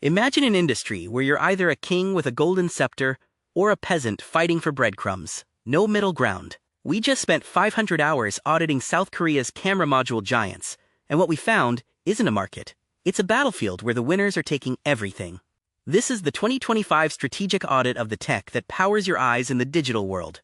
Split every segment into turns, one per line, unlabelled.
Imagine an industry where you're either a king with a golden scepter or a peasant fighting for breadcrumbs. No middle ground. We just spent 500 hours auditing South Korea's camera module giants, and what we found isn't a market. It's a battlefield where the winners are taking everything. This is the 2025 strategic audit of the tech that powers your eyes in the digital world.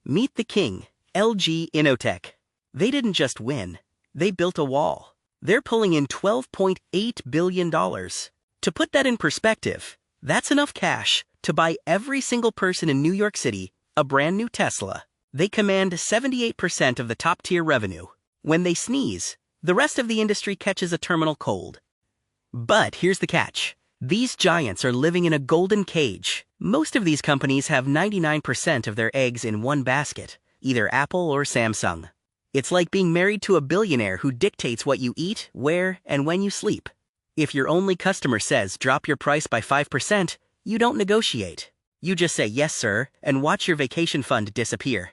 Meet the king, LG Innotek. They didn't just win, they built a wall. They're pulling in $12.8 billion. To put that in perspective, that's enough cash to buy every single person in New York City a brand new Tesla. They command 78% of the top-tier revenue. When they sneeze, the rest of the industry catches a terminal cold. But here's the catch. These giants are living in a golden cage. Most of these companies have 99% of their eggs in one basket, either Apple or Samsung. It's like being married to a billionaire who dictates what you eat, where, and when you sleep. If your only customer says drop your price by 5%, you don't negotiate. You just say yes, sir, and watch your vacation fund disappear.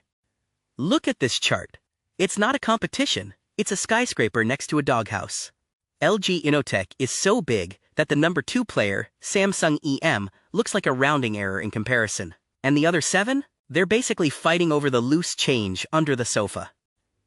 Look at this chart. It's not a competition. It's a skyscraper next to a doghouse. LG Innotek is so big that the number 2 player, Samsung EM, looks like a rounding error in comparison. And the other 7? They're basically fighting over the loose change under the sofa.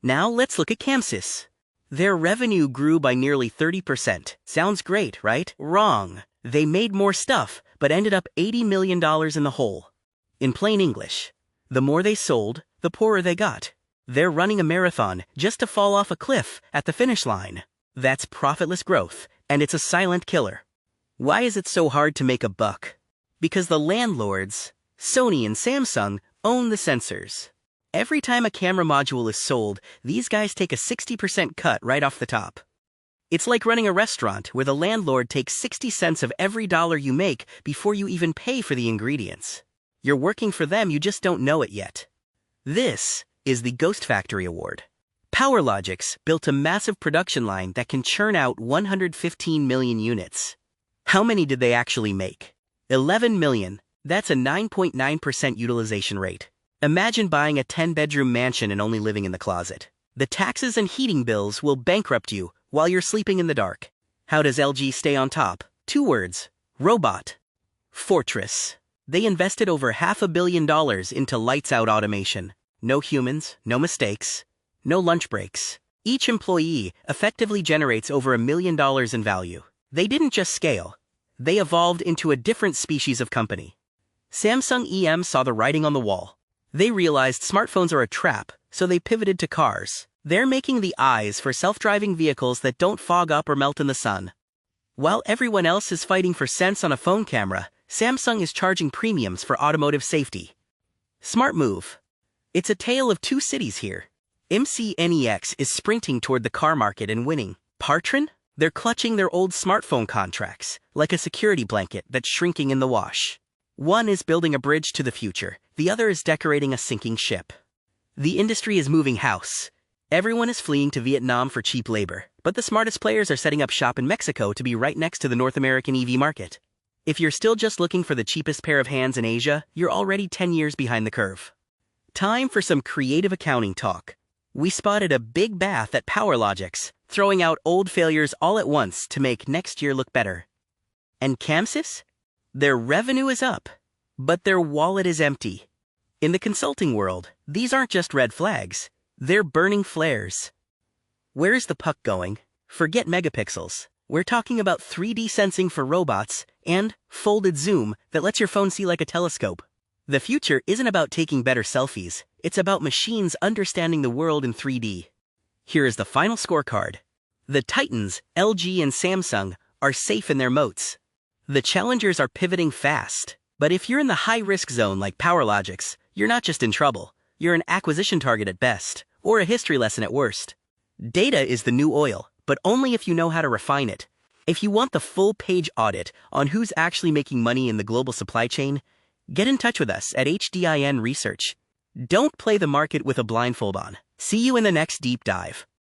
Now let's look at Camsys. Their revenue grew by nearly 30%. Sounds great, right? Wrong. They made more stuff, but ended up $80 million in the hole. In plain English, the more they sold, the poorer they got. They're running a marathon just to fall off a cliff at the finish line. That's profitless growth, and it's a silent killer. Why is it so hard to make a buck? Because the landlords, Sony and Samsung, own the sensors. Every time a camera module is sold, these guys take a 60% cut right off the top. It's like running a restaurant where the landlord takes 60 cents of every dollar you make before you even pay for the ingredients. You're working for them, you just don't know it yet. This is the Ghost Factory Award. PowerLogix built a massive production line that can churn out 115 million units. How many did they actually make? 11 million. That's a 9.9% utilization rate. Imagine buying a 10-bedroom mansion and only living in the closet. The taxes and heating bills will bankrupt you while you're sleeping in the dark. How does LG stay on top? 2 words. Robot. Fortress. They invested over $500 million into lights-out automation. No humans, no mistakes, no lunch breaks. Each employee effectively generates over $1 million in value. They didn't just scale. They evolved into a different species of company. Samsung EM saw the writing on the wall. They realized smartphones are a trap, so they pivoted to cars. They're making the eyes for self-driving vehicles that don't fog up or melt in the sun. While everyone else is fighting for cents on a phone camera, Samsung is charging premiums for automotive safety. Smart move. It's a tale of 2 cities here. MCNEX is sprinting toward the car market and winning. Partron? They're clutching their old smartphone contracts, like a security blanket that's shrinking in the wash. One is building a bridge to the future, the other is decorating a sinking ship. The industry is moving house. Everyone is fleeing to Vietnam for cheap labor, but the smartest players are setting up shop in Mexico to be right next to the North American EV market. If you're still just looking for the cheapest pair of hands in Asia, you're already 10 years behind the curve. Time for some creative accounting talk. We spotted a big bath at PowerLogix, throwing out old failures all at once to make next year look better. And Camsys? Their revenue is up, but their wallet is empty. In the consulting world, these aren't just red flags, they're burning flares. Where's the puck going? Forget megapixels. We're talking about 3D sensing for robots and folded zoom that lets your phone see like a telescope. The future isn't about taking better selfies, it's about machines understanding the world in 3D. Here is the final scorecard. The titans, LG and Samsung, are safe in their moats. The challengers are pivoting fast. But if you're in the high-risk zone like PowerLogix, you're not just in trouble. You're an acquisition target at best, or a history lesson at worst. Data is the new oil, but only if you know how to refine it. If you want the full-page audit on who's actually making money in the global supply chain, get in touch with us at HDIN Research. Don't play the market with a blindfold on. See you in the next deep dive.